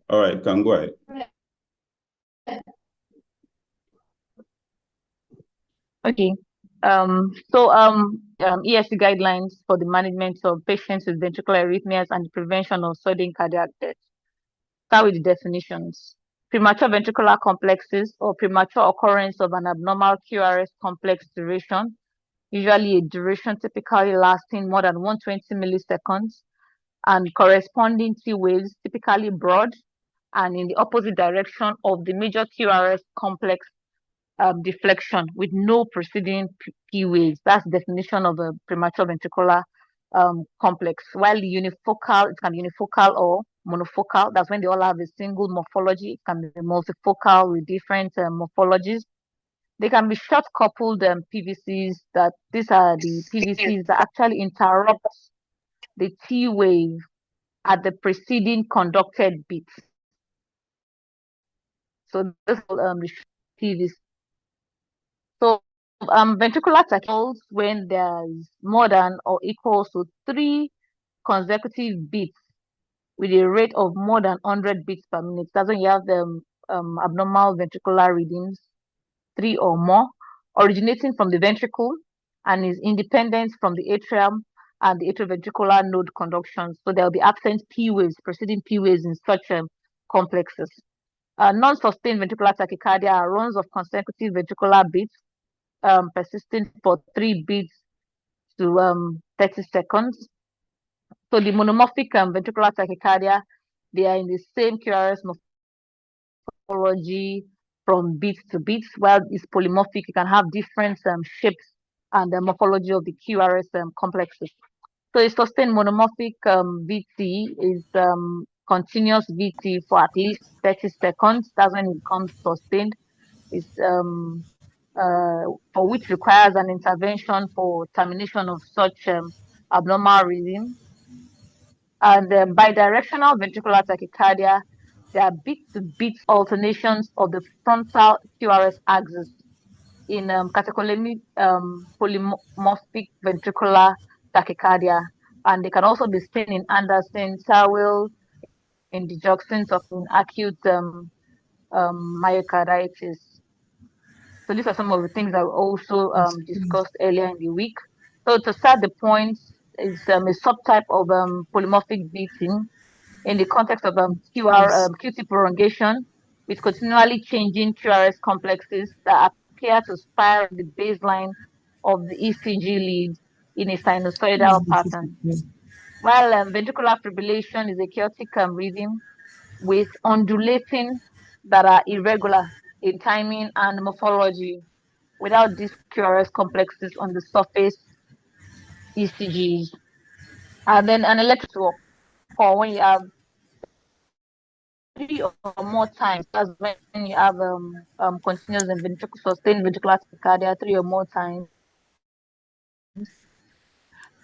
All right, can go ahead. Okay. ESC guidelines for the management of patients with ventricular arrhythmias and the prevention of sudden cardiac death. Start with the definitions. Premature ventricular complexes or premature occurrence of an abnormal QRS complex duration, usually a duration typically lasting more than 120 milliseconds, and corresponding T waves, typically broad and in the opposite direction of the major QRS complex deflection with no preceding P waves. That's the definition of a premature ventricular complex. While unifocal, it can be unifocal or monofocal. That's when they all have a single morphology. It can be multifocal with different morphologies. They can be short coupled PVCs. That these are the PVCs that actually interrupt the T wave at the preceding conducted beat. So this is the PVC. So ventricular tachycardia when there's more than or equal to 3 consecutive beats with a rate of more than 100 beats per minute. That's when you have the abnormal ventricular readings, 3 or more, originating from the ventricle and is independent from the atrium and the atrioventricular node conduction. So there will be absent P waves, preceding P waves in such complexes. Non-sustained ventricular tachycardia are runs of consecutive ventricular beats persisting for 3 beats to 30 seconds. So the monomorphic ventricular tachycardia, they are in the same QRS morphology from beat to beat, while it's polymorphic. You can have different shapes and the morphology of the QRS complexes. So a sustained monomorphic VT is continuous VT for at least 30 seconds. That's when it becomes sustained. It's for which requires an intervention for termination of such abnormal rhythm. And bidirectional ventricular tachycardia, they are beat-to-beat alternations of the frontal QRS axis in catecholamic polymorphic ventricular tachycardia. And they can also be seen in Anderson, Tawil, in digoxin of in acute myocarditis. So these are some of the things that we also discussed earlier in the week. So to start the points, it's a subtype of polymorphic beating in the context of QT prolongation with continually changing QRS complexes that appear to spiral the baseline of the ECG lead in a sinusoidal pattern. While ventricular fibrillation is a chaotic rhythm with undulating that are irregular in timing and morphology without these QRS complexes on the surface ECGs. And then an electrical or when you have 3 or more times, that's when you have continuous and sustained ventricular tachycardia 3 or more times.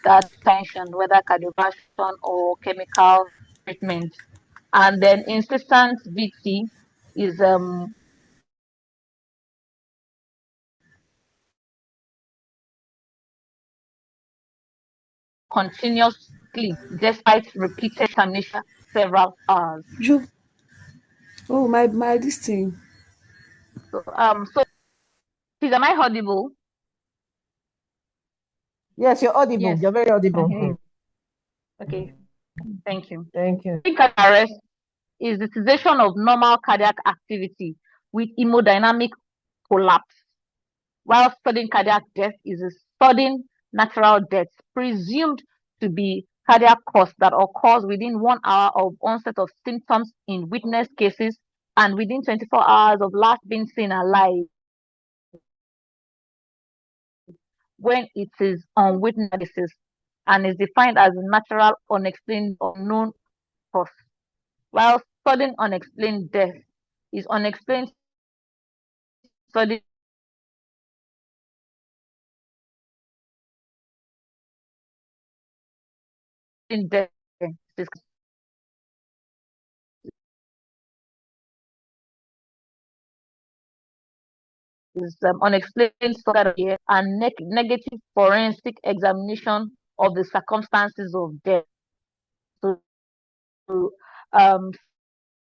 That tension, whether cardiovascular or chemical treatment. And then insistent VT is continuously despite repeated termination several hours. Oh my this thing. So please, am I audible? Yes, you're audible. Yes. You're very audible. Okay, thank you. Thank you. Cardiac arrest is the cessation of normal cardiac activity with hemodynamic collapse, while sudden cardiac death is a sudden natural death presumed to be cardiac cause that occurs within 1 hour of onset of symptoms in witness cases and within 24 hours of last being seen alive when it is on witness basis and is defined as a natural, unexplained, unknown cause. While sudden unexplained death is unexplained sudden death is unexplained and negative forensic examination of the circumstances of death. So um,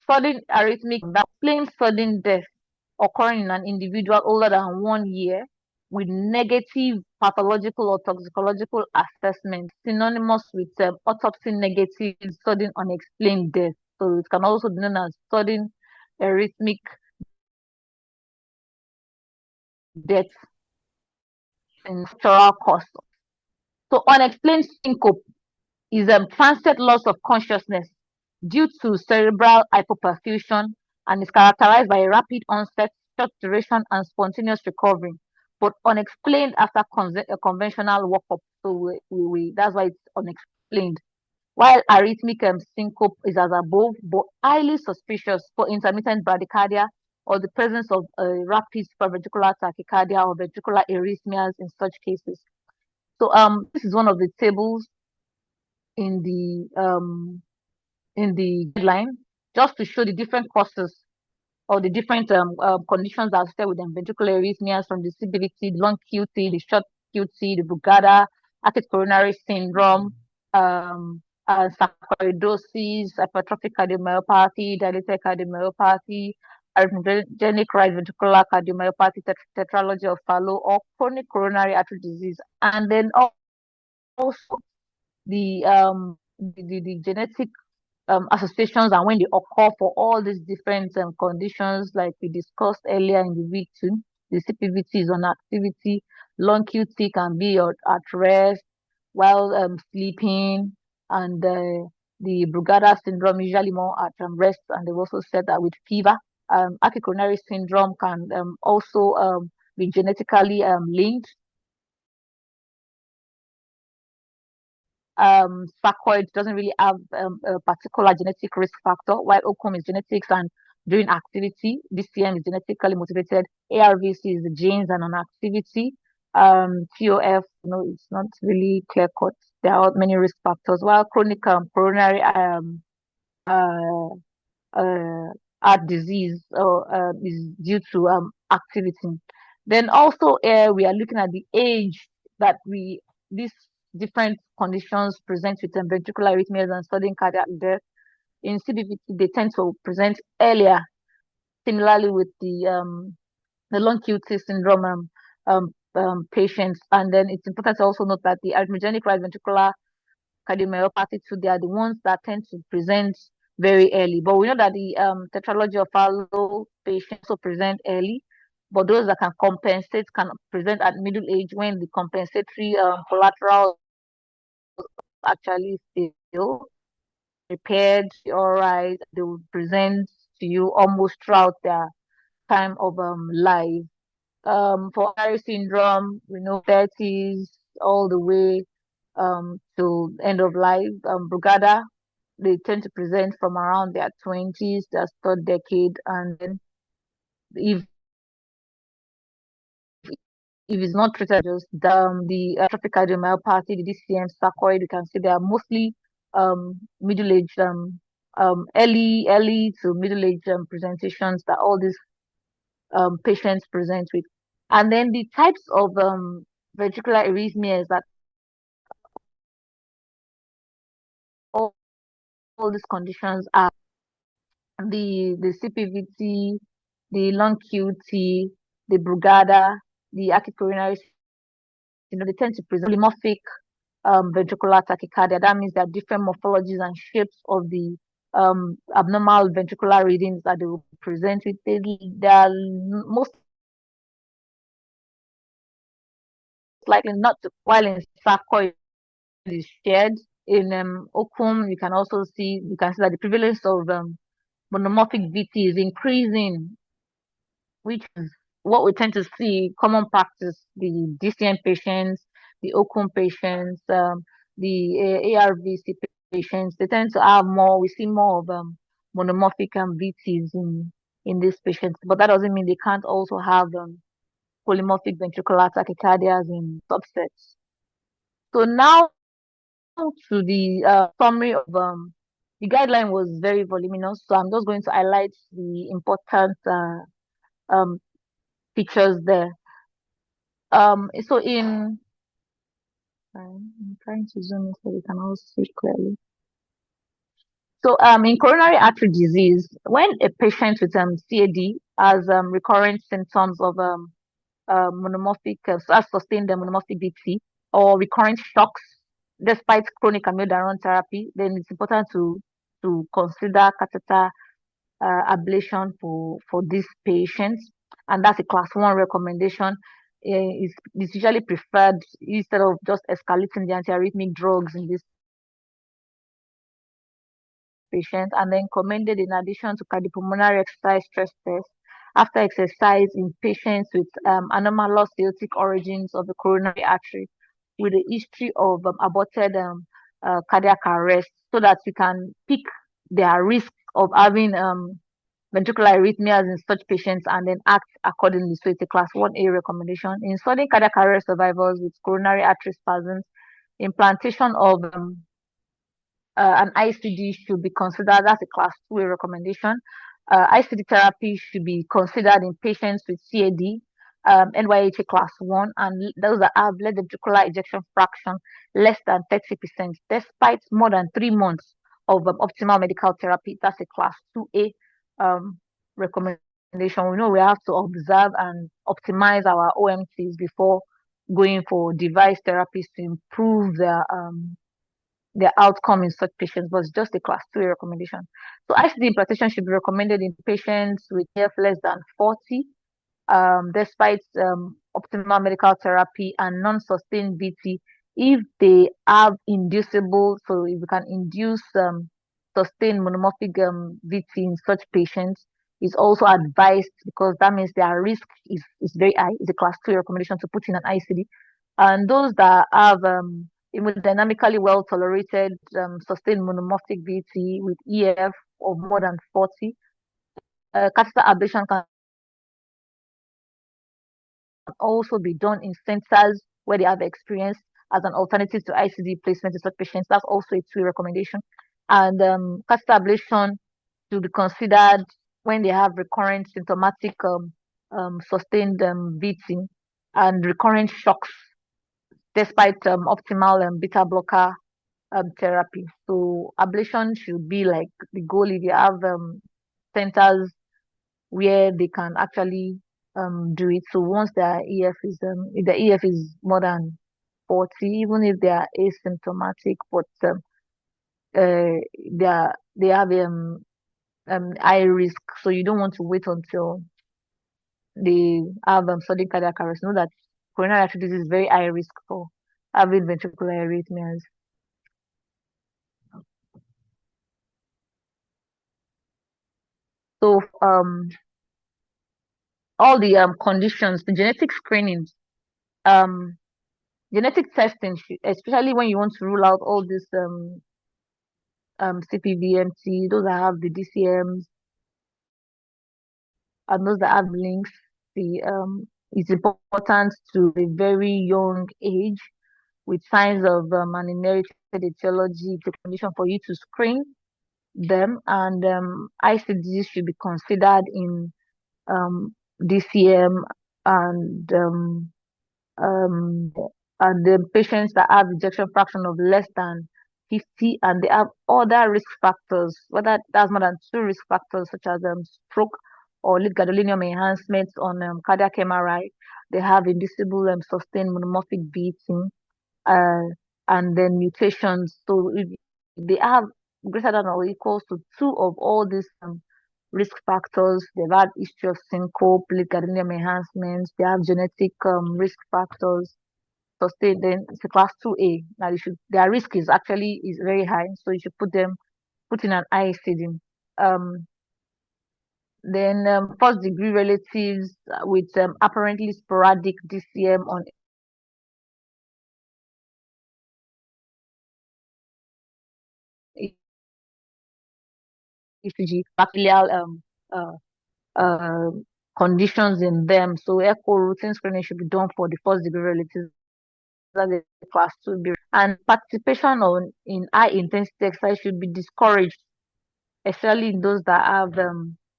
sudden arrhythmic that explains sudden death occurring in an individual older than 1 year with negative pathological or toxicological assessment, synonymous with autopsy negative sudden unexplained death. So it can also be known as sudden arrhythmic death in natural cause. So unexplained syncope is a transient loss of consciousness due to cerebral hypoperfusion and is characterized by a rapid onset, short duration, and spontaneous recovery, but unexplained after a conventional workup. So that's why it's unexplained. While arrhythmic syncope is as above, but highly suspicious for intermittent bradycardia or the presence of rapid supraventricular tachycardia or ventricular arrhythmias in such cases. So this is one of the tables in the guideline, just to show the different causes or the different conditions that are associated with them: ventricular arrhythmias from the CBVT, long QT, the short QT, the Brugada, acute coronary syndrome, sarcoidosis, hypertrophic cardiomyopathy, dilated cardiomyopathy, arrhythmogenic right ventricular cardiomyopathy, tetralogy of Fallot, or chronic coronary artery disease. And then also the genetic associations and when they occur for all these different conditions, like we discussed earlier in the week too. The CPVT is on activity. Long QT can be at rest while sleeping, and the Brugada syndrome usually more at rest. And they've also said that with fever, acute coronary syndrome can also be genetically linked. Sarcoid doesn't really have a particular genetic risk factor, while OCOM is genetics and during activity. DCM is genetically motivated. ARVC is the genes and on activity. TOF, it's not really clear cut. There are many risk factors, while chronic coronary uh, uh, heart disease is due to activity. Then also we are looking at the age that these different conditions present with ventricular arrhythmias and sudden cardiac death. In CBVT, they tend to present earlier. Similarly with the long QT syndrome patients. And then it's important to also note that the arrhythmogenic right ventricular cardiomyopathy too, they are the ones that tend to present very early. But we know that the tetralogy of Fallot patients also present early, but those that can compensate can present at middle age when the compensatory collateral actually fail, repaired, all right, they will present to you almost throughout their time of life. For Harry syndrome, we know 30s all the way to end of life. Brugada, they tend to present from around their 20s, their third decade, and then if it's not treated, just the atrophic cardiomyopathy, the DCM, sarcoid, you can see they are mostly middle age, early to middle age presentations that all these patients present with. And then the types of ventricular arrhythmias that all these conditions are the CPVT, the long QT, the Brugada, the acute coronary, they tend to present polymorphic ventricular tachycardia. That means there are different morphologies and shapes of the abnormal ventricular readings that they will present with. They are most likely not to, while in sarcoid is shared. In OCUM, you can see that the prevalence of monomorphic VT is increasing, which is what we tend to see common practice. The DCM patients, the OCUM patients, the ARVC patients, they tend to have more. We see more of monomorphic VTs in these patients, but that doesn't mean they can't also have polymorphic ventricular tachycardias in subsets. So now to the summary of the guideline was very voluminous, so I'm just going to highlight the important um, features there. So I'm trying to zoom in so we can all see clearly. So in coronary artery disease, when a patient with CAD has recurrent symptoms of monomorphic, has sustained monomorphic BT or recurrent shocks despite chronic amiodarone therapy, then it's important to consider catheter ablation for these patients, and that's a class 1 recommendation. It's usually preferred instead of just escalating the antiarrhythmic drugs in this patient, and then recommended in addition to cardiopulmonary exercise stress test after exercise in patients with anomalous aortic origins of the coronary artery with a history of aborted cardiac arrest, so that we can pick their risk of having ventricular arrhythmias in such patients and then act accordingly. So it's a class 1A recommendation. In sudden cardiac arrest survivors with coronary artery spasms, implantation of an ICD should be considered as a class 2A recommendation. ICD therapy should be considered in patients with CAD, NYHA class 1, and those that have left ventricular ejection fraction less than 30%, despite more than 3 months of optimal medical therapy. That's a class 2A recommendation. We know we have to observe and optimize our OMTs before going for device therapies to improve their outcome in such patients, but it's just a class 2 recommendation. So ICD implantation should be recommended in patients with EF less than 40, despite optimal medical therapy and non-sustained VT, if they have inducible, so if we can induce sustained monomorphic VT in such patients, is also advised, because that means their risk is very high. It's a class 2 recommendation to put in an ICD. And those that have hemodynamically well tolerated sustained monomorphic VT with EF of more than 40, catheter ablation can also be done in centers where they have experience as an alternative to ICD placement in such patients. That's also a 2 recommendation. And catheter ablation to be considered when they have recurrent symptomatic sustained VT and recurrent shocks despite optimal beta blocker therapy. So ablation should be like the goal if you have centers where they can actually do it. So once their EF is if the EF is more than 40, even if they are asymptomatic, but they have high risk, so you don't want to wait until they have sudden cardiac arrest. Know that coronary artery disease is very high risk for having ventricular arrhythmias. So all the conditions, the genetic screenings, genetic testing, especially when you want to rule out all this CPVMT, those that have the DCMs and those that have links, it's important to a very young age with signs of an inherited etiology. It's a condition for you to screen them, and ICDs should be considered in DCM and um, the patients that have ejection fraction of less than 50 and they have other risk factors, whether that's more than 2 risk factors such as stroke or lead gadolinium enhancements on cardiac MRI. They have inducible sustained monomorphic beating and then mutations. So if they have greater than or equals to 2 of all these risk factors, they've had history of syncope, lead gadolinium enhancements, they have genetic risk factors, sustained, then it's a class 2A. Now their risk is very high, so you should put in an ICD. Then first degree relatives with apparently sporadic DCM on ECG, bacterial conditions in them. So echo routine screening should be done for the first degree relatives. That's a class 2B. And participation in high intensity exercise should be discouraged, especially in those that have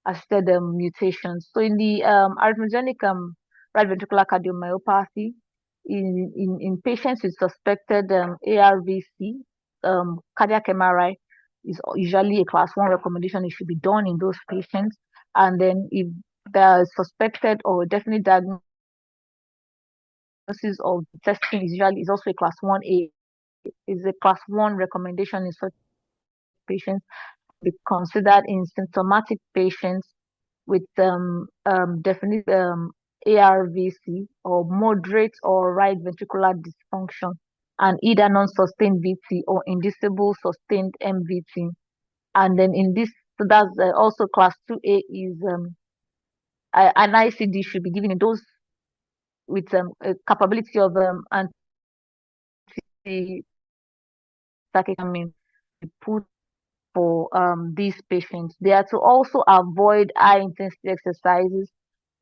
assisted mutations. So in the arrhythmogenic right ventricular cardiomyopathy, in patients with suspected ARVC, cardiac MRI is usually a class 1 recommendation. It should be done in those patients. And then if there is suspected or definite diagnosis of testing is also a class 1A, is a class 1 recommendation in such patients, be considered in symptomatic patients with definite ARVC or moderate or right ventricular dysfunction, and either non-sustained VT or inducible sustained MVT. And then in this, so that's also class 2A is an ICD should be given in those with a capability of anti-tachycardia put for these patients. They are to also avoid high intensity exercises,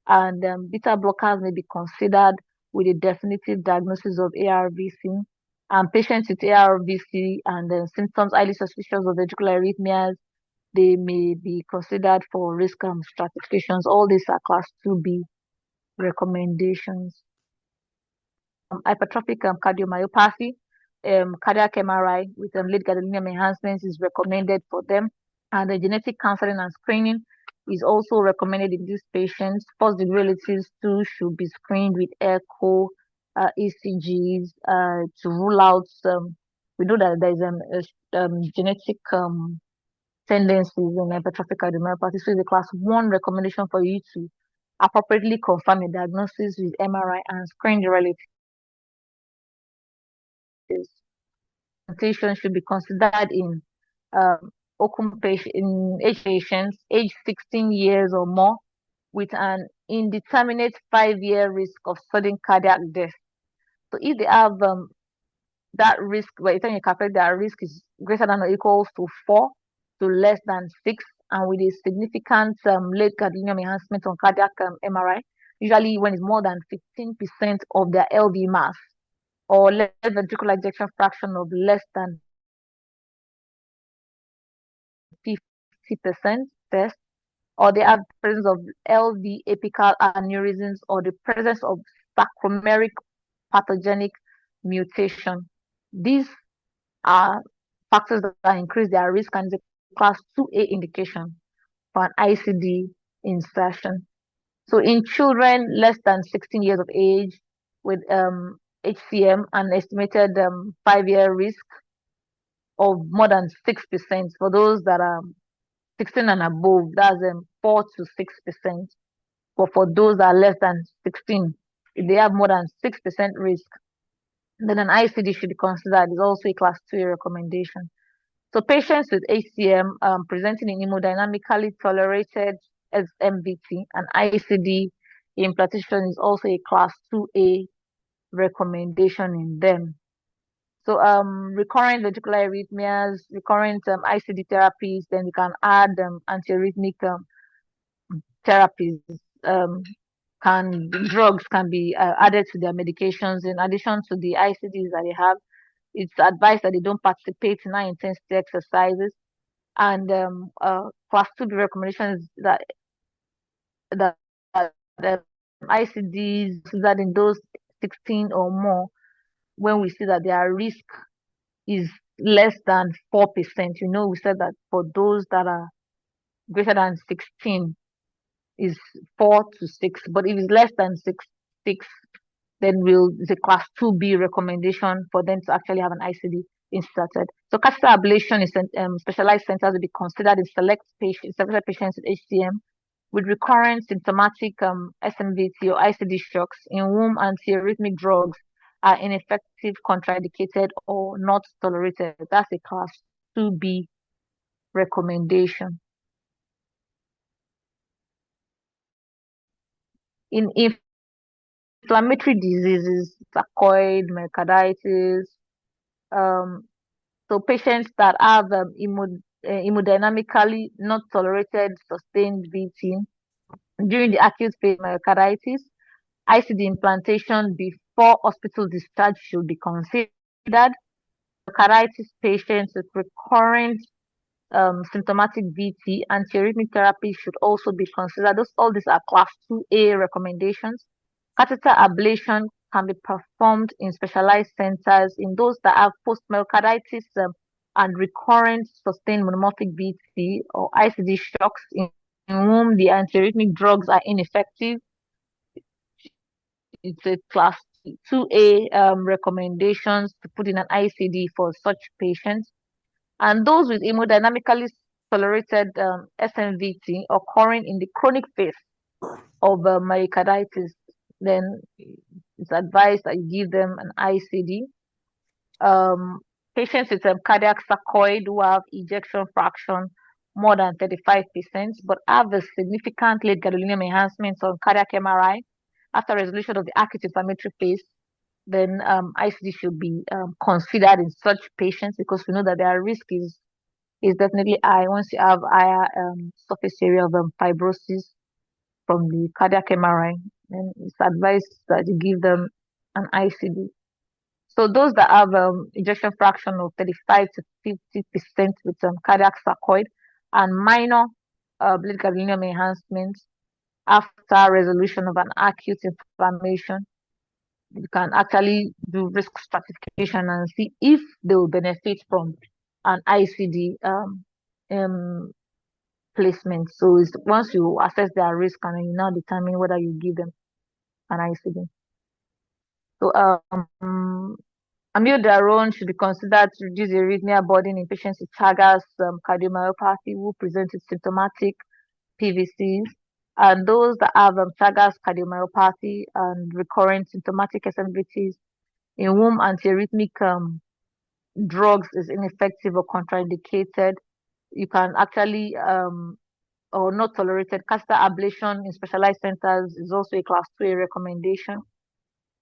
and beta blockers may be considered with a definitive diagnosis of ARVC. And patients with ARVC and symptoms highly suspicious of ventricular arrhythmias, they may be considered for risk stratifications. All these are class 2B recommendations. Hypertrophic cardiomyopathy, cardiac MRI with lead gadolinium enhancements is recommended for them. And the genetic counseling and screening is also recommended in these patients. First-degree relatives too should be screened with echo, ECGs to rule out. We know that there is genetic tendencies in hypertrophic cardiomyopathy. So it's a class 1 recommendation for you to appropriately confirm a diagnosis with MRI and screen the relatives. Implantation should be considered in open patient, in age patients age 16 years or more with an indeterminate 5-year risk of sudden cardiac death. So if they have that risk, by the time you calculate that risk is greater than or equals to 4 to less than 6, and with a significant late gadolinium enhancement on cardiac MRI, usually when it's more than 15% of their LV mass, or left ventricular ejection fraction of less than 50% test, or they have presence of LV apical aneurysms, or the presence of sarcomeric pathogenic mutation. These are factors that increase their risk and is a class 2A indication for an ICD insertion. So in children less than 16 years of age with HCM, an estimated 5-year risk of more than 6%. For those that are 16 and above, that's 4 to 6%. But for those that are less than 16, if they have more than 6% risk, then an ICD should be considered. Is also a class 2 recommendation. So patients with HCM presenting in hemodynamically tolerated as MVT, an ICD implantation is also a class 2A recommendation in them. So recurrent ventricular arrhythmias, recurrent ICD therapies, then you can add antiarrhythmic therapies. Drugs can be added to their medications in addition to the ICDs that they have. It's advised that they don't participate in high intensity exercises. And class 2B recommendations that the ICDs that in those 16 or more, when we see that their risk is less than 4%. We said that for those that are greater than 16 is 4 to 6, but if it's less than 6, then it's a class 2B recommendation for them to actually have an ICD inserted. So catheter ablation is specialized centers will be considered in select patients with HCM with recurrent symptomatic SMVT or ICD shocks in whom antiarrhythmic drugs are ineffective, contraindicated, or not tolerated. That's a class 2B recommendation. In inflammatory diseases, sarcoid, myocarditis, so patients that have hemodynamically not tolerated sustained VT during the acute phase myocarditis, ICD implantation before hospital discharge should be considered. Myocarditis patients with recurrent symptomatic VT, antiarrhythmic therapy should also be considered. All these are class 2A recommendations. Catheter ablation can be performed in specialized centers in those that have post-myocarditis and recurrent sustained monomorphic VT or ICD shocks in whom the antiarrhythmic drugs are ineffective. It's a class 2A recommendations to put in an ICD for such patients. And those with hemodynamically tolerated SMVT occurring in the chronic phase of myocarditis, then it's advised that you give them an ICD. Patients with cardiac sarcoid who have ejection fraction more than 35%, but have a significant late gadolinium enhancements on cardiac MRI after resolution of the acute inflammatory phase, then ICD should be considered in such patients because we know that their risk is definitely high once you have higher surface area of fibrosis from the cardiac MRI. Then it's advised that you give them an ICD. So those that have ejection fraction of 35 to 50% with cardiac sarcoid and minor bleed gadolinium enhancements after resolution of an acute inflammation, you can actually do risk stratification and see if they will benefit from an ICD placement. So it's once you assess their risk and you now determine whether you give them an ICD. So amiodarone should be considered to reduce the arrhythmia burden in patients with Chagas cardiomyopathy who present with symptomatic PVCs, and those that have Chagas cardiomyopathy and recurrent symptomatic SMVTs in whom antiarrhythmic drugs is ineffective or contraindicated. You can actually or not tolerated catheter ablation in specialized centers is also a class 2A recommendation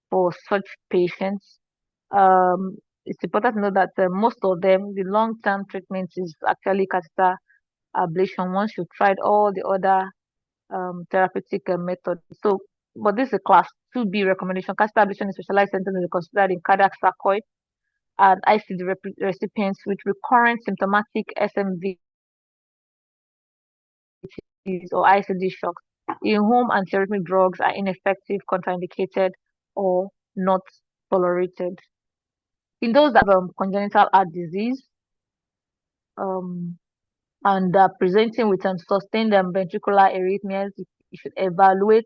for such patients. It's important to know that most of them, the long-term treatment is actually catheter ablation once you've tried all the other therapeutic methods. So, but this is a class 2B recommendation. Catheter ablation in specialized centers is considered in cardiac sarcoid and ICD recipients with recurrent symptomatic SMVTs or ICD shocks in whom antiarrhythmic drugs are ineffective, contraindicated, or not tolerated. In those that have congenital heart disease and presenting with sustained ventricular arrhythmias, you should evaluate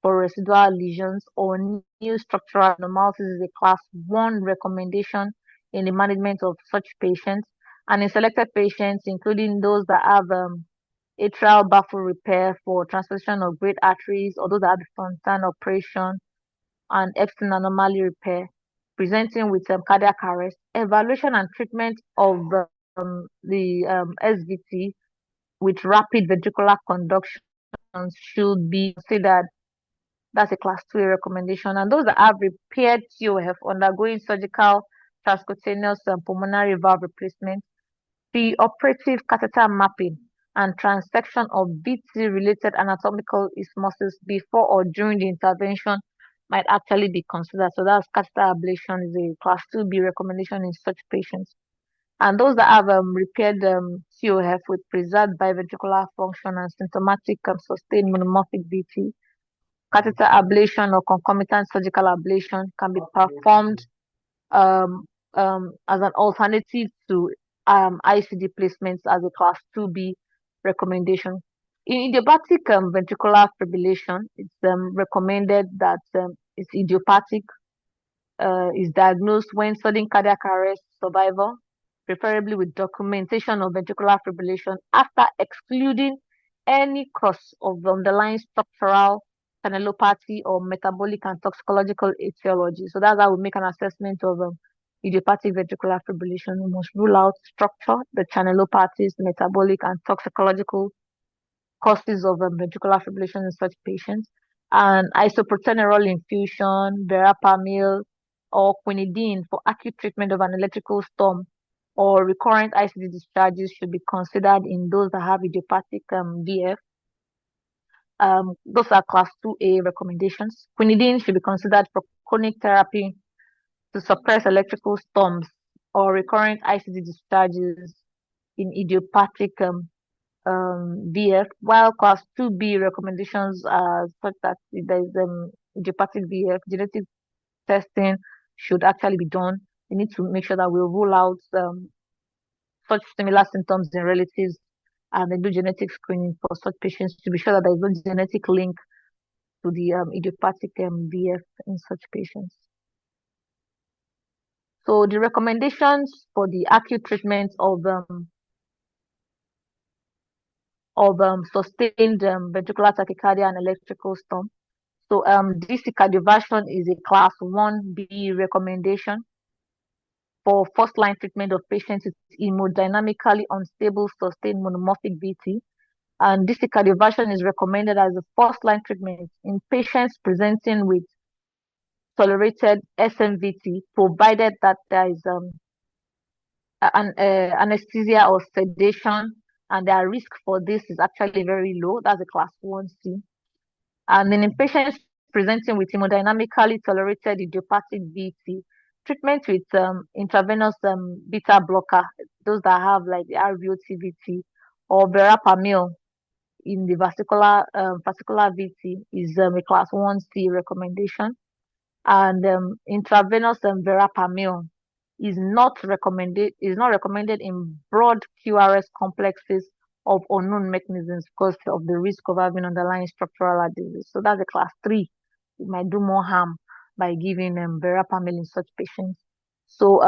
for residual lesions or new structural abnormalities is a class 1 recommendation in the management of such patients. And in selected patients, including those that have atrial baffle repair for transposition of great arteries, or those that have the Fontan operation and Epstein anomaly repair, presenting with cardiac arrest, evaluation and treatment of the SVT with rapid ventricular conduction should be considered. That's a class 2A recommendation. And those that have repaired TOF undergoing surgical transcutaneous pulmonary valve replacement, the operative catheter mapping and transection of VT-related anatomical osmosis before or during the intervention might actually be considered. So that's catheter ablation is a class 2B recommendation in such patients. And those that have repaired COF with preserved biventricular function and symptomatic sustained monomorphic VT, catheter ablation or concomitant surgical ablation can be performed as an alternative to ICD placements as a class 2B recommendation. In idiopathic ventricular fibrillation, it's recommended that it's idiopathic, is diagnosed when sudden cardiac arrest survivor, preferably with documentation of ventricular fibrillation after excluding any cause of underlying structural channelopathy or metabolic and toxicological etiology. So that's how we make an assessment of idiopathic ventricular fibrillation. We must rule out structure, the channelopathies, metabolic and toxicological causes of ventricular fibrillation in such patients. And isoprotenerol infusion, verapamil, or quinidine for acute treatment of an electrical storm or recurrent ICD discharges should be considered in those that have idiopathic VF. Those are class 2A recommendations. Quinidine should be considered for chronic therapy to suppress electrical storms or recurrent ICD discharges in idiopathic VF, while class 2B recommendations are such that there is idiopathic VF, genetic testing should actually be done. We need to make sure that we rule out such similar symptoms in relatives, and they do genetic screening for such patients to be sure that there is no genetic link to the idiopathic VF in such patients. So the recommendations for the acute treatment of sustained ventricular tachycardia and electrical storm. So DC cardioversion is a class 1B recommendation for first-line treatment of patients with hemodynamically unstable sustained monomorphic VT. And DC cardioversion is recommended as a first-line treatment in patients presenting with tolerated SMVT, provided that there is anesthesia or sedation, and their risk for this is actually very low. That's a class 1C. And then in patients presenting with hemodynamically tolerated idiopathic VT, treatment with intravenous beta blocker, those that have like the RVOT-VT or verapamil in the vascular VT is a class 1C recommendation. And intravenous verapamil is not recommended in broad QRS complexes of unknown mechanisms because of the risk of having underlying structural heart disease. So that's a class 3. It might do more harm by giving verapamil in such patients. So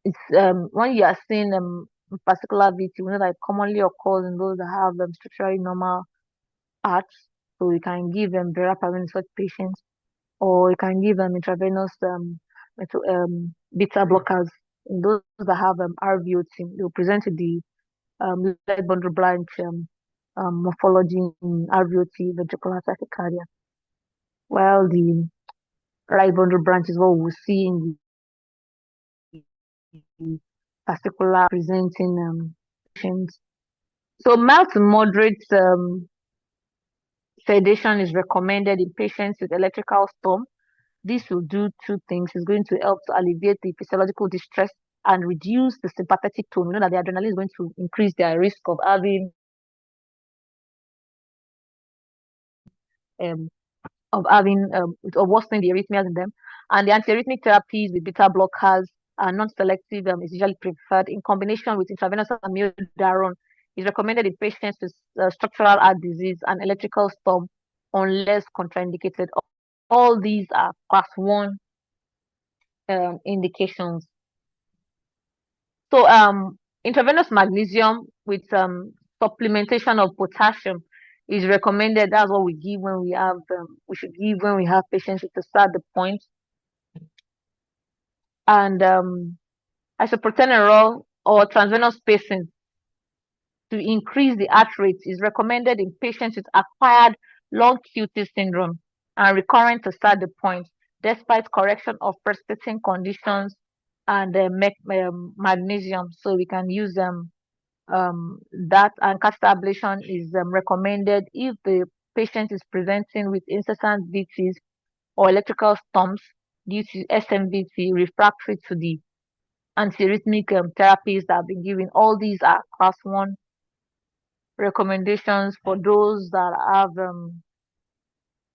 it's when you are seeing vascular VT, we know that it commonly occurs in those that have structurally normal hearts. So you can give them verapamil in such patients, or you can give them intravenous beta blockers in those that have RVOT. They will present with the left bundle branch morphology in RVOT ventricular tachycardia, while the right bundle branch is what we see in the particular presenting patients. So mild to moderate sedation is recommended in patients with electrical storm. This will do two things. It's going to help to alleviate the physiological distress and reduce the sympathetic tone. We know that the adrenaline is going to increase their risk of having of worsening the arrhythmias in them. And the antiarrhythmic therapies with beta blockers are non-selective is usually preferred in combination with intravenous amiodarone. Is recommended in patients with structural heart disease and electrical storm unless contraindicated. All these are class 1 indications. So intravenous magnesium with supplementation of potassium is recommended. That's what we give when we have we should give when we have patients with a SAD point. And isoprotenerol or transvenous pacing to increase the heart rate is recommended in patients with acquired long QT syndrome and recurrent to SAD point, despite correction of precipitating conditions and magnesium. So we can use that, and catheter ablation is recommended if the patient is presenting with incessant VTs or electrical storms due to SMVT refractory to the antiarrhythmic therapies that have been given. All these are class 1 recommendations for those that have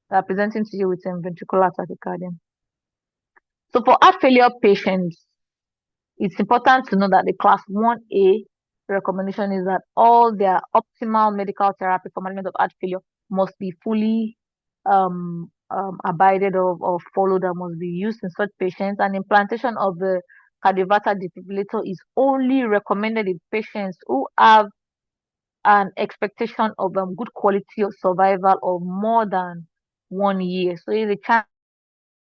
that are presenting to you with ventricular tachycardia. So for heart failure patients, it's important to know that the class 1A recommendation is that all their optimal medical therapy for management of heart failure must be fully abided of or followed and must be used in such patients. And implantation of the cardioverter defibrillator is only recommended in patients who have an expectation of good quality of survival of more than 1 year. So if the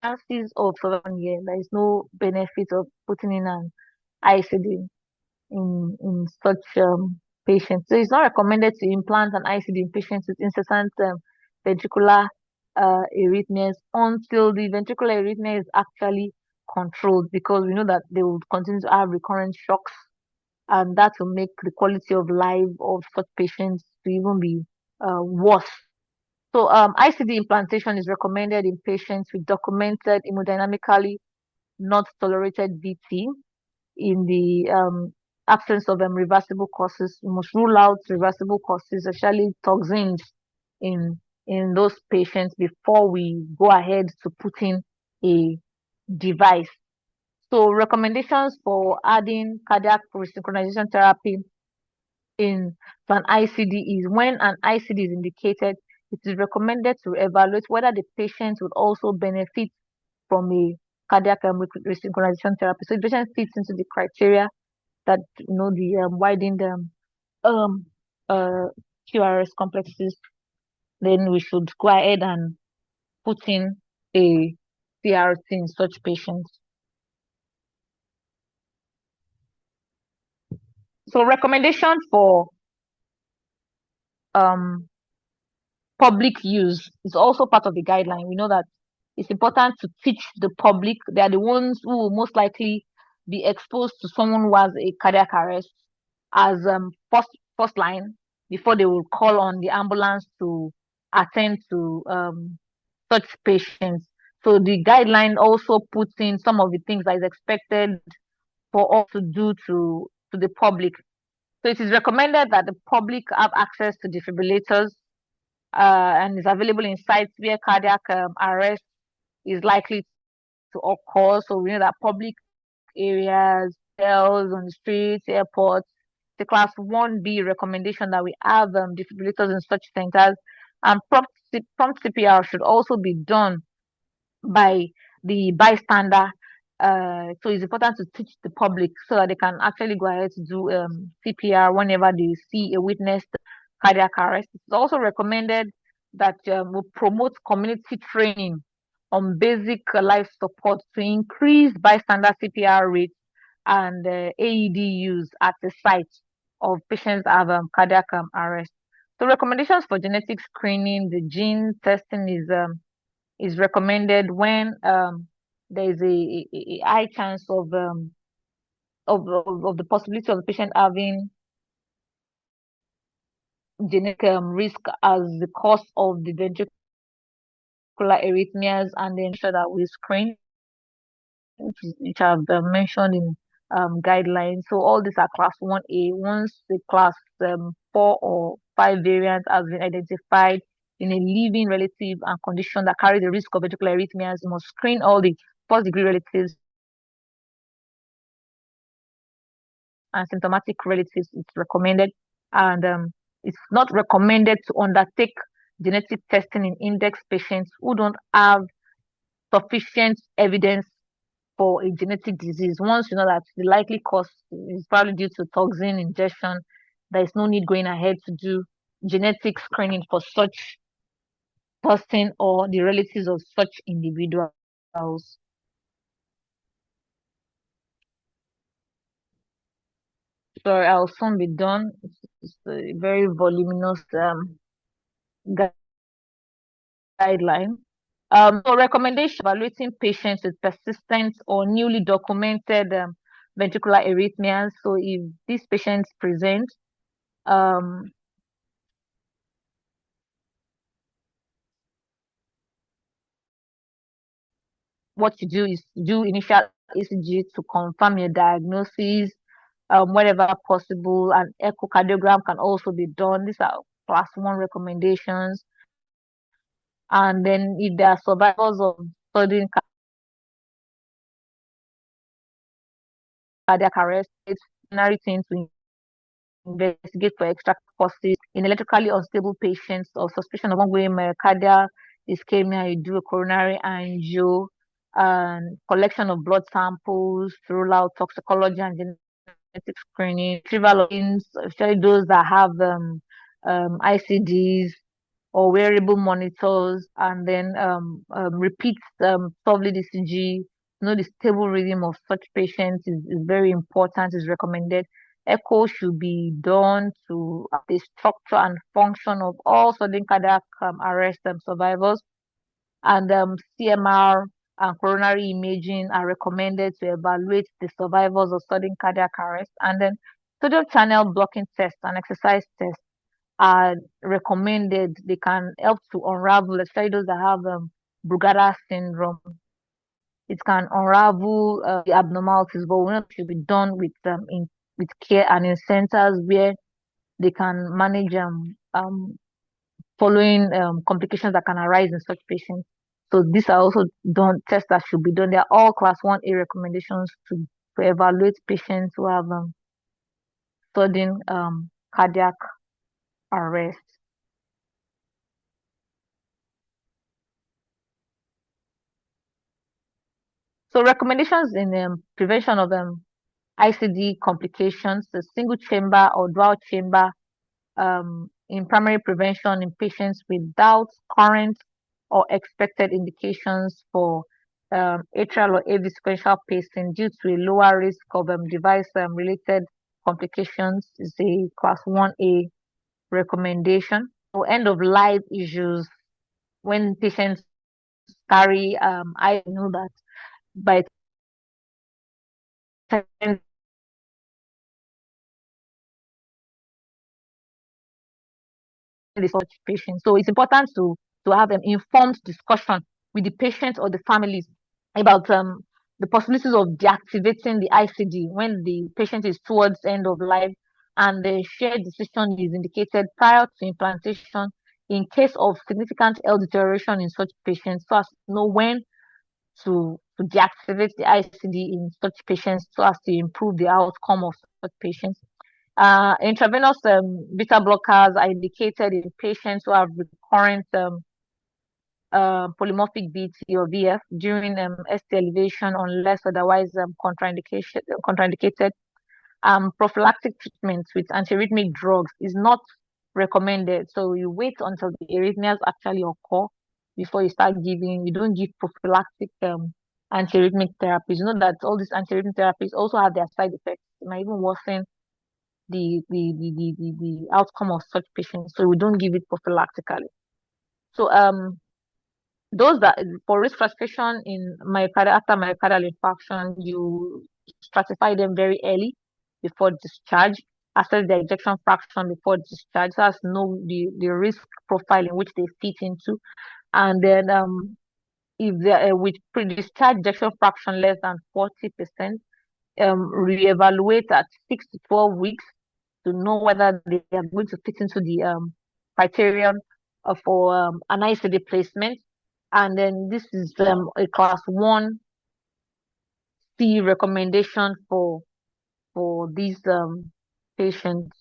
chances of survival 1 year, there is no benefit of putting in an ICD in such patients. So it's not recommended to implant an ICD in patients with incessant ventricular arrhythmias until the ventricular arrhythmia is actually controlled, because we know that they will continue to have recurrent shocks, and that will make the quality of life of such patients to even be worse. So ICD implantation is recommended in patients with documented hemodynamically not tolerated VT. In the absence of reversible causes, we must rule out reversible causes, especially toxins in those patients before we go ahead to put in a device. So recommendations for adding cardiac resynchronization therapy in to an ICD is when an ICD is indicated, it is recommended to evaluate whether the patient would also benefit from a cardiac resynchronization therapy. So if the patient fits into the criteria that the widened um uh QRS complexes, then we should go ahead and put in a CRT in such patients. So recommendation for um public use is also part of the guideline. We know that it's important to teach the public. They are the ones who will most likely be exposed to someone who has a cardiac arrest as first line before they will call on the ambulance to attend to such patients. So the guideline also puts in some of the things that is expected for us to do to the public. So it is recommended that the public have access to defibrillators and is available in sites where cardiac arrest is likely to occur. So we know that public areas, hotels, on the streets, airports, the class 1B recommendation that we have defibrillators in such centers, and prompt CPR should also be done by the bystander. So it's important to teach the public so that they can actually go ahead to do CPR whenever they see a witnessed cardiac arrest. It's also recommended that we promote community training on basic life support to increase bystander CPR rates and AED use at the site of patients that have cardiac arrest. So recommendations for genetic screening, the gene testing is recommended when there is a high chance of the possibility of the patient having genetic risk as the cause of the ventricular arrhythmias, and then ensure that we screen, which I've mentioned in guidelines. So all these are class 1A. Once the class 4 or 5 variant has been identified in a living relative and condition that carry the risk of ventricular arrhythmias, you must screen all the first degree relatives and symptomatic relatives. It's recommended, and it's not recommended to undertake genetic testing in index patients who don't have sufficient evidence for a genetic disease. Once you know that the likely cause is probably due to toxin ingestion, there is no need going ahead to do genetic screening for such person or the relatives of such individuals. Sorry, I'll soon be done. It's a very voluminous guideline. So recommendation evaluating patients with persistent or newly documented ventricular arrhythmias. So if these patients present, um, what you do is do initial ECG to confirm your diagnosis, wherever possible, and echocardiogram can also be done. These are class 1 recommendations. And then if there are survivors of sudden cardiac arrest, it's necessary thing to investigate for extra causes in electrically unstable patients or suspicion of ongoing myocardial ischemia. You do a coronary angio and collection of blood samples to rule out toxicology and genetic screening, retrieval of genes, especially those that have ICDs or wearable monitors, and then repeat 12 lead ECG. The stable rhythm of such patients is very important, is recommended. Echo should be done to the structure and function of all sudden cardiac arrest survivors, and CMR and coronary imaging are recommended to evaluate the survivors of sudden cardiac arrest, and then sodium channel blocking tests and exercise tests are recommended. They can help to unravel, especially those that have Brugada syndrome. It can unravel the abnormalities, but we know it should be done with care and in centers where they can manage following complications that can arise in such patients. So these are also done tests that should be done. They are all class 1A recommendations to evaluate patients who have sudden cardiac arrest. So recommendations in prevention of ICD complications, the single chamber or dual chamber in primary prevention in patients without current or expected indications for atrial or AV sequential pacing due to a lower risk of device related complications is a class 1A recommendation. So end of life issues when patients carry, I know that by the time they such patients. So it's important to have an informed discussion with the patient or the families about the possibilities of deactivating the ICD when the patient is towards end of life, and the shared decision is indicated prior to implantation in case of significant health deterioration in such patients, so as to know when to deactivate the ICD in such patients so as to improve the outcome of such patients. Intravenous beta blockers are indicated in patients who have recurrent polymorphic BT or VF during ST elevation unless otherwise contraindicated. Prophylactic treatment with antiarrhythmic drugs is not recommended. So you wait until the arrhythmias actually occur before you start giving. You don't give prophylactic antiarrhythmic therapies. You know that all these antiarrhythmic therapies also have their side effects. It might even worsen the outcome of such patients. So we don't give it prophylactically. So those that for risk classification in myocardial after myocardial infarction, you stratify them very early before discharge, assess the ejection fraction before discharge, so as to know the risk profile in which they fit into, and then if they're with pre-discharge ejection fraction less than 40%, reevaluate at 6 to 12 weeks to know whether they are going to fit into the criterion for an ICD placement. And then this is a class 1C recommendation for these patients.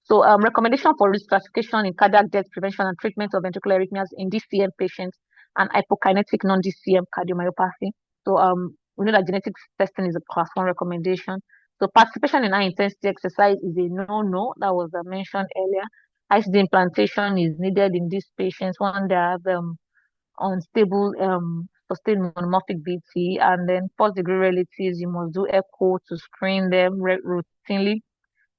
So recommendation for risk classification in cardiac death prevention and treatment of ventricular arrhythmias in DCM patients and hypokinetic non-DCM cardiomyopathy. So we know that genetic testing is a class 1 recommendation. So participation in high intensity exercise is a no-no, that was mentioned earlier. ICD implantation is needed in these patients when they have unstable sustained monomorphic BT, and then first degree relatives, you must do echo to screen them routinely.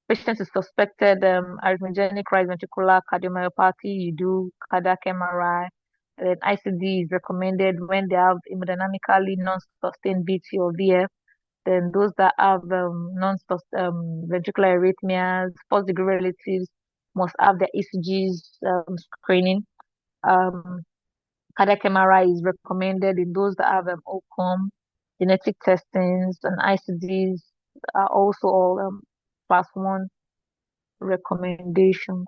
Patient is suspected arrhythmogenic right ventricular cardiomyopathy, you do cardiac MRI. And then ICD is recommended when they have hemodynamically non-sustained BT or VF. Then those that have ventricular arrhythmias, first degree relatives must have their ECGs screening. Cardiac MRI is recommended in those that have OCOM, genetic testings, and ICDs are also all class 1 recommendations.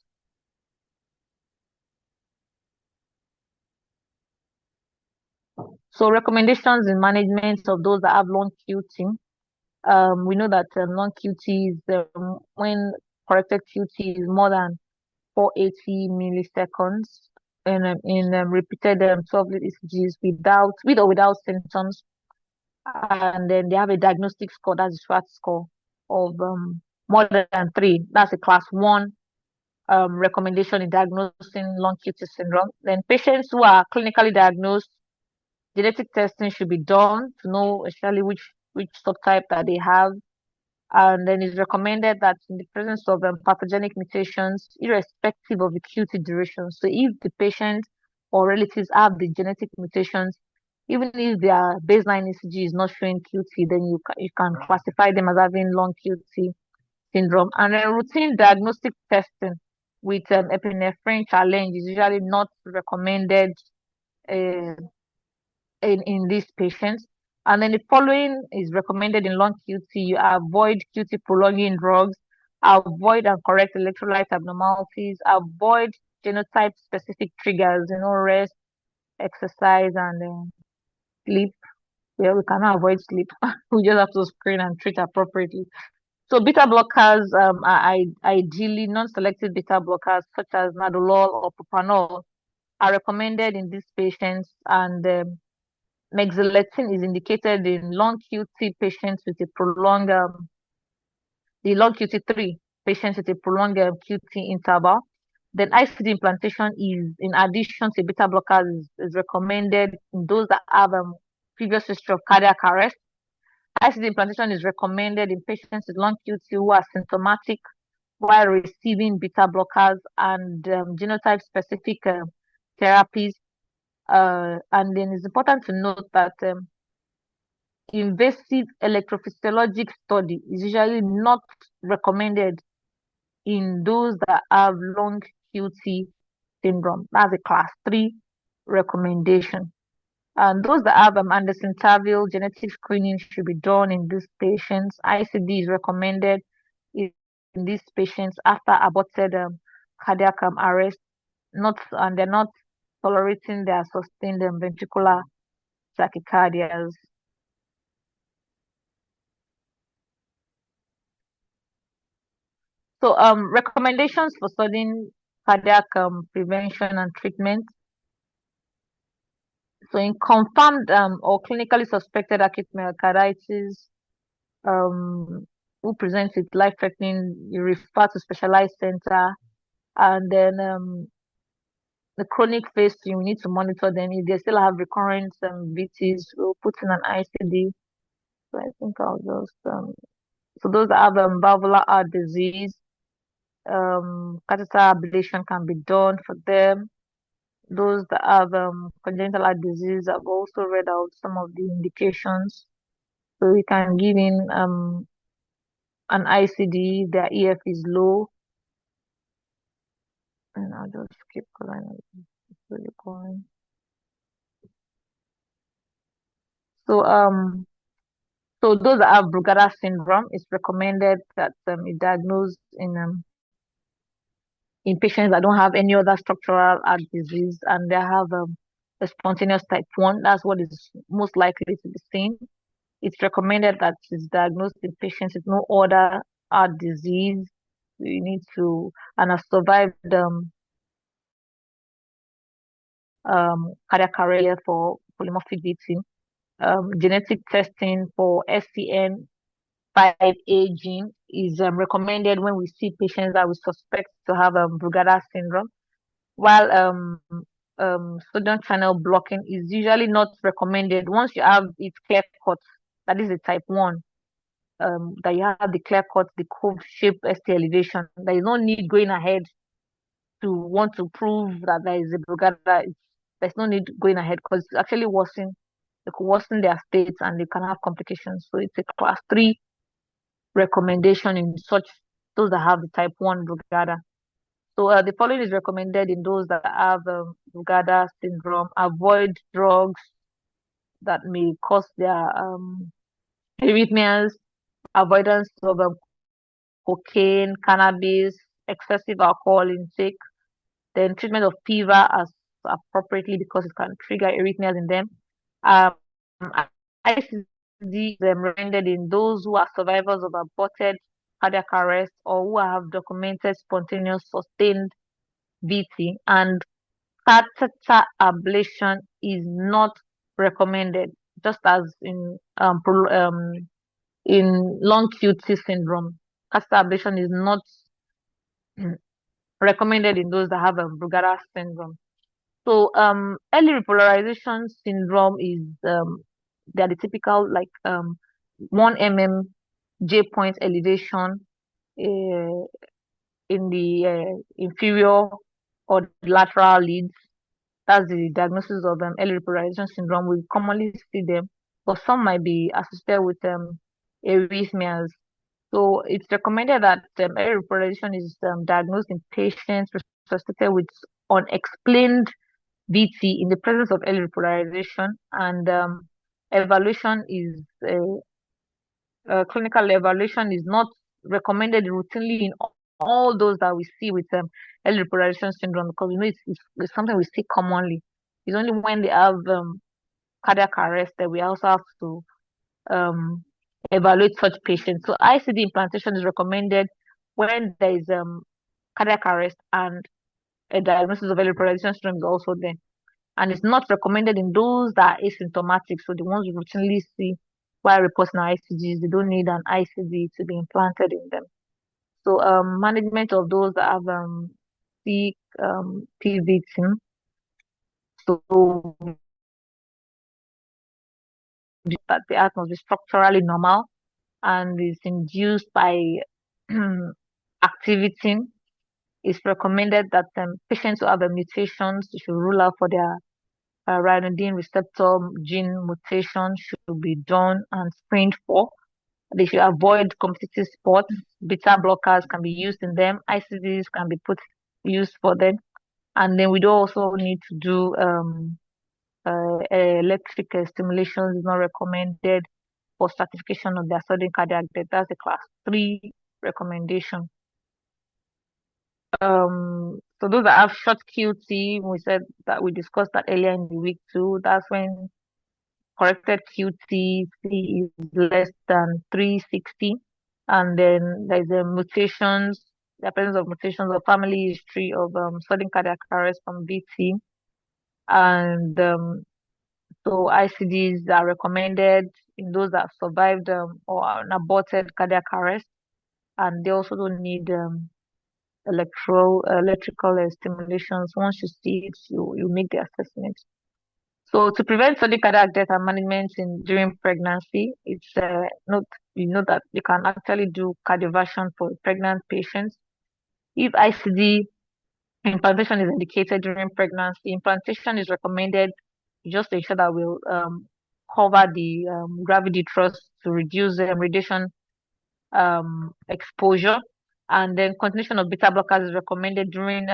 So recommendations in management of those that have long QT. We know that long QT is when corrected QT is more than 480 milliseconds in repeated 12-lead ECGs with or without symptoms, and then they have a diagnostic score, that's a SWAT score of more than 3. That's a class 1 recommendation in diagnosing long QT syndrome. Then patients who are clinically diagnosed, genetic testing should be done to know especially which subtype that they have. And then it's recommended that in the presence of pathogenic mutations, irrespective of the QT duration. So if the patient or relatives have the genetic mutations, even if their baseline ECG is not showing QT, then you can classify them as having long QT syndrome. And then routine diagnostic testing with epinephrine challenge is usually not recommended uh, in these patients. And then the following is recommended in long QT. You avoid QT prolonging drugs avoid and correct electrolyte abnormalities, avoid genotype-specific triggers, rest, exercise, and sleep. Well, we cannot avoid sleep. We just have to screen and treat appropriately. So beta blockers are ideally non-selective beta blockers such as nadolol or propanol are recommended in these patients, and mexiletine is indicated in long QT patients with a prolonged the long QT3 patients with a prolonged QT interval. Then ICD implantation is, in addition to beta blockers, is recommended in those that have previous history of cardiac arrest. ICD implantation is recommended in patients with long QT who are symptomatic while receiving beta blockers and genotype-specific therapies. And then it's important to note that invasive electrophysiologic study is usually not recommended in those that have long QT syndrome. That's a class 3 recommendation. And those that have Anderson-Tavil genetic screening should be done in these patients. ICD is recommended in these patients after aborted cardiac arrest, and they're not tolerating their sustained ventricular tachycardias. So recommendations for studying cardiac prevention and treatment. So in confirmed or clinically suspected acute myocarditis, who presents with life-threatening, you refer to specialized center, and then the chronic phase 3, we need to monitor them. If they still have recurrent VTs, we'll put in an ICD. So I think I'll just so those that have valvular heart disease, catheter ablation can be done for them. Those that have congenital heart disease, I've also read out some of the indications. So we can give in an ICD, their EF is low. And I'll just keep going. It's really going. So those that have Brugada syndrome, it's recommended that it's diagnosed in patients that don't have any other structural heart disease and they have a spontaneous type 1. That's what is most likely to be seen. It's recommended that it's diagnosed in patients with no other heart disease. You need to, and have survived cardiac arrest for polymorphic VT. Genetic testing for SCN5A gene is recommended when we see patients that we suspect to have Brugada syndrome, while sodium channel blocking is usually not recommended once you have it clear cut. That is a type 1. That you have the clear cut, the cove shape ST elevation. There is no need going ahead to want to prove that there is a Brugada. There's no need going ahead because it's actually it could worsen their states and they can have complications. So it's a class 3 recommendation in those that have the type 1 Brugada. So the following is recommended in those that have Brugada syndrome. Avoid drugs that may cause their arrhythmias. Avoidance of cocaine, cannabis, excessive alcohol intake. Then treatment of fever as appropriately because it can trigger arrhythmias in them. ICD is recommended in those who are survivors of aborted cardiac arrest or who have documented spontaneous sustained VT, and catheter ablation is not recommended, just as in long QT syndrome. Catheter ablation is not recommended in those that have Brugada syndrome. So early repolarization syndrome is they're the typical 1 mm J point elevation in the inferior or lateral leads. That's the diagnosis of early repolarization syndrome. We commonly see them, but some might be associated with arrhythmias. So it's recommended that early repolarization is diagnosed in patients associated with unexplained VT in the presence of early repolarization, and evaluation is clinical evaluation is not recommended routinely in all those that we see with early repolarization syndrome, because it's something we see commonly. It's only when they have cardiac arrest that we also have to um, evaluate such patients. So ICD implantation is recommended when there is cardiac arrest and a diagnosis of early repolarization syndrome is also there. And it's not recommended in those that are asymptomatic. So the ones we routinely see while reporting ICGs, they don't need an ICD to be implanted in them. So management of those that have sick PVT. So that the heart must be structurally normal and is induced by activity. It's recommended that patients who have mutations should rule out for their ryanodine receptor gene mutation should be done and screened for. They should avoid competitive sports. Beta blockers can be used in them. ICDs can be used for them. And then we do also need to do electric stimulation is not recommended for certification of their sudden cardiac death. That's a class 3 recommendation. So those that have short QT, we said that we discussed that earlier in the week too. That's when corrected QT is less than 360. And then there's a mutations, the presence of mutations or family history of sudden cardiac arrest from VT. And so ICDs are recommended in those that survived or an aborted cardiac arrest. And they also don't need electrical stimulations. Once you see it, you make the assessment. So to prevent sudden cardiac death and management during pregnancy, it's not you know that you can actually do cardioversion for pregnant patients. If ICD implantation is indicated during pregnancy, implantation is recommended just to ensure that we'll cover the gravity thrust to reduce the radiation exposure. And then continuation of beta blockers is recommended during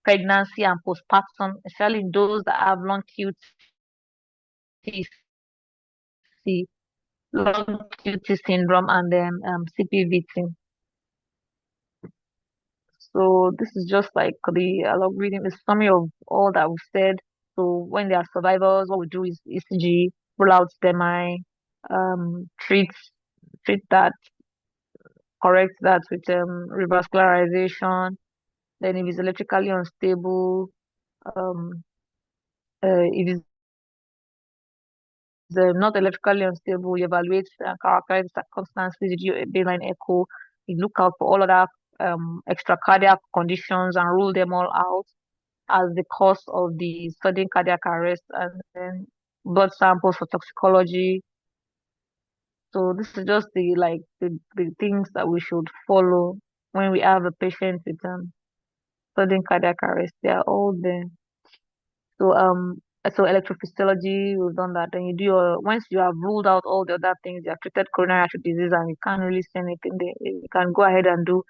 pregnancy and postpartum, especially in those that have long QTC, long QT syndrome, and then CPVT. So this is just like the algorithm, the summary of all that we've said. So when they are survivors, what we do is ECG, rule out STEMI, treat that, correct that with revascularization. Then if it's electrically unstable, um, if it's not electrically unstable, you evaluate characterize circumstances, you do a baseline echo, you look out for all other extracardiac conditions and rule them all out as the cause of the sudden cardiac arrest, and then blood samples for toxicology. So this is just the things that we should follow when we have a patient with sudden cardiac arrest. They are all there. So electrophysiology, we've done that. Then you do once you have ruled out all the other things, you have treated coronary artery disease and you can't really see anything there. You can go ahead and do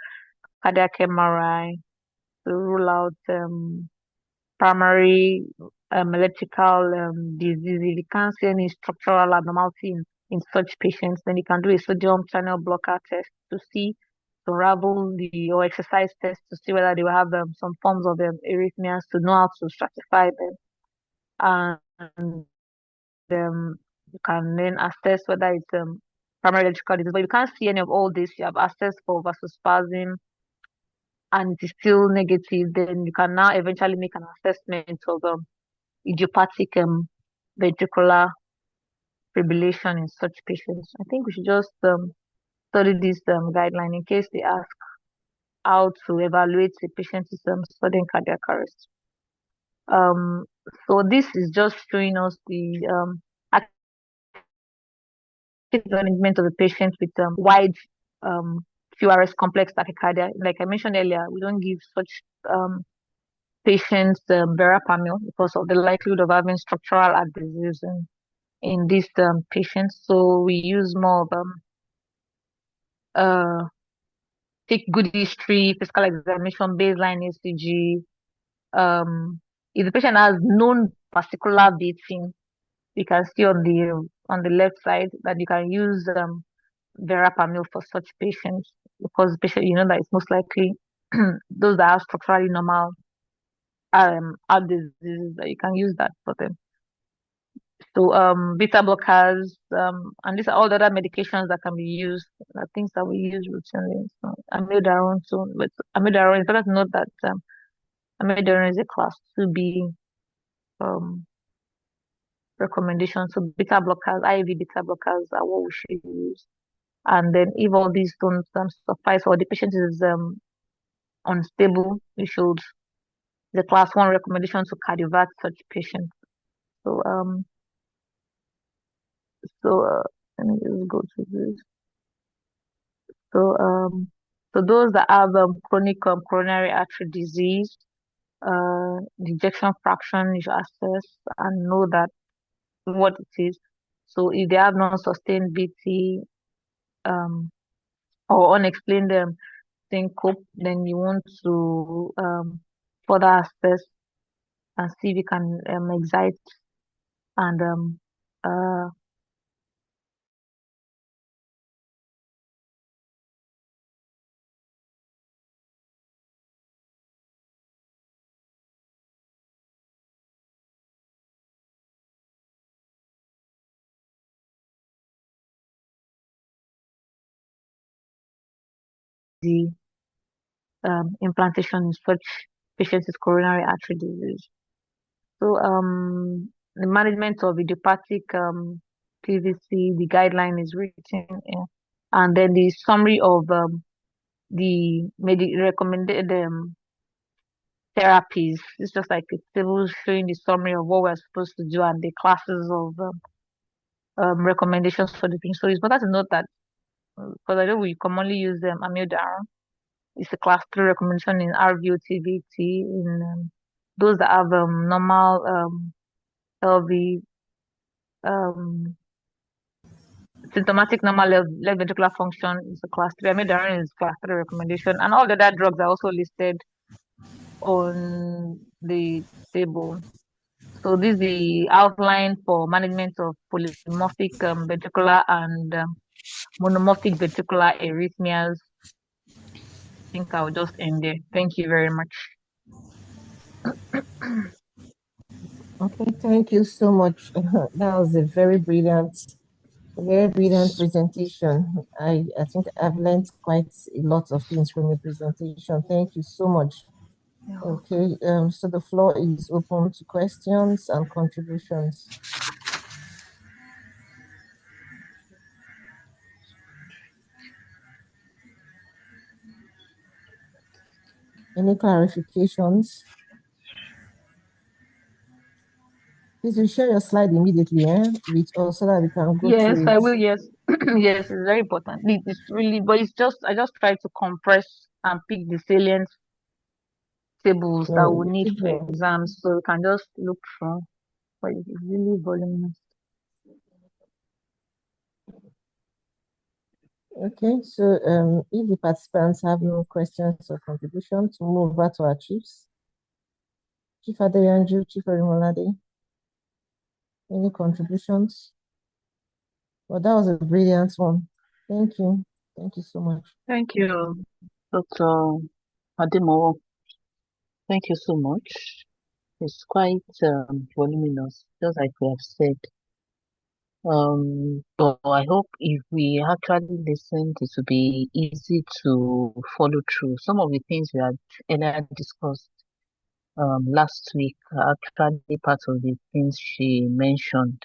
cardiac MRI to rule out primary electrical disease. If you can't see any structural abnormality in such patients, then you can do a sodium channel blocker test to see, to unravel or exercise test to see whether they will have some forms of arrhythmias, to know how to stratify them. And you can then assess whether it's primary electrical disease. But if you can't see any of all this, you have access for vasospasm and it is still negative, then you can now eventually make an assessment of idiopathic ventricular fibrillation in such patients. I think we should just study this guideline in case they ask how to evaluate a patient's sudden cardiac arrest. So this is just showing us the active management of a patient with wide QRS complex tachycardia. Like I mentioned earlier, we don't give such patients verapamil because of the likelihood of having structural heart disease in these patients. So we use more of take good history, physical examination, baseline ECG. If the patient has known particular beating, you can see on the left side that you can use verapamil for such patients because patient, that it's most likely those that are structurally normal heart diseases that you can use that for them. So beta blockers, and these are all the other medications that can be used, things that we use routinely. So amiodarone, so with amiodarone, it's better to note that amiodarone is a class 2B um recommendation. So beta blockers, IV beta blockers are what we should use. And then if all these don't suffice or the patient is unstable, we should the class 1 recommendation to cardiovert such patients. So let me just go to this. So those that have chronic coronary artery disease, the ejection fraction is assessed and know that what it is. So if they have non-sustained BT or unexplained syncope, then you want to further assess and see if you can excite and uh, the implantation in such patients with coronary artery disease. So the management of idiopathic PVC, the guideline is written, and then the summary of the recommended therapies. It's just like a table showing the summary of what we're supposed to do and the classes of recommendations for the thing. So it's better to note that because I know we commonly use amiodarone. It's a class 3 recommendation in RVOTVT in those that have normal LV um, symptomatic normal left ventricular function is a class 3. Amiodarone is class 3 recommendation, and all the other drugs are also listed on the table. So this is the outline for management of polymorphic ventricular and monomorphic ventricular arrhythmias. I think I'll just end there. Thank you very much. Okay, thank you so much. That was a very brilliant presentation. I think I've learned quite a lot of things from your presentation. Thank you so much. Okay, so the floor is open to questions and contributions. Any clarifications? Please you share your slide immediately, so that we can go Yes, through I it. will. Yes, yes, it's very important. It's really, but it's just I just try to compress and pick the salient tables that we need for exams, so we can just look for. But it's really voluminous. Okay, so if the participants have no questions or contributions, we'll move over to our chiefs. Chief Adeyanju, Chief Orimolade, any contributions? Well, that was a brilliant one. Thank you. Thank you so much. Thank you, Dr. Ademo. Thank you so much. It's quite voluminous, just like we have said. But I hope if we actually listened, it will be easy to follow through. Some of the things we had earlier discussed last week are actually part of the things she mentioned.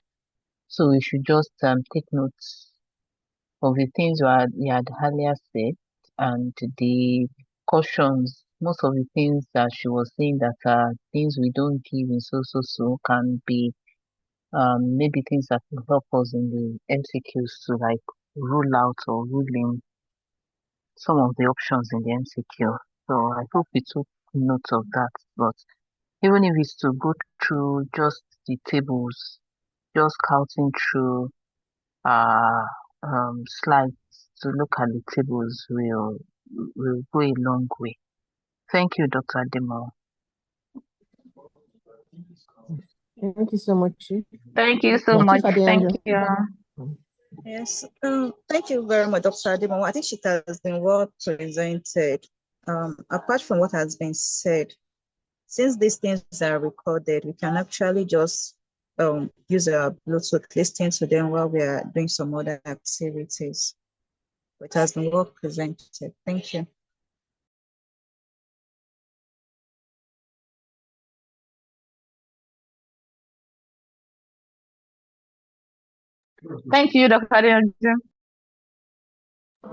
So we should just take notes of the things we had earlier said and the cautions. Most of the things that she was saying that are things we don't give in so can be maybe things that will help us in the MCQs to like rule out or rule in some of the options in the MCQ. So I hope we took note of that. But even if it's to go through just the tables, just counting through slides to look at the tables will go a long way. Thank you, Dr. Ademo. Thank you so much, Chief. Thank you so much. Chief Thank Adeyanju. you. Yes, thank you very much, Dr. Ademo. I think it has been well presented. Apart from what has been said, since these things are recorded, we can actually just use our Bluetooth, listening to them while we are doing some other activities. It has been well presented. Thank you. Thank you, Dr. Adeyanju.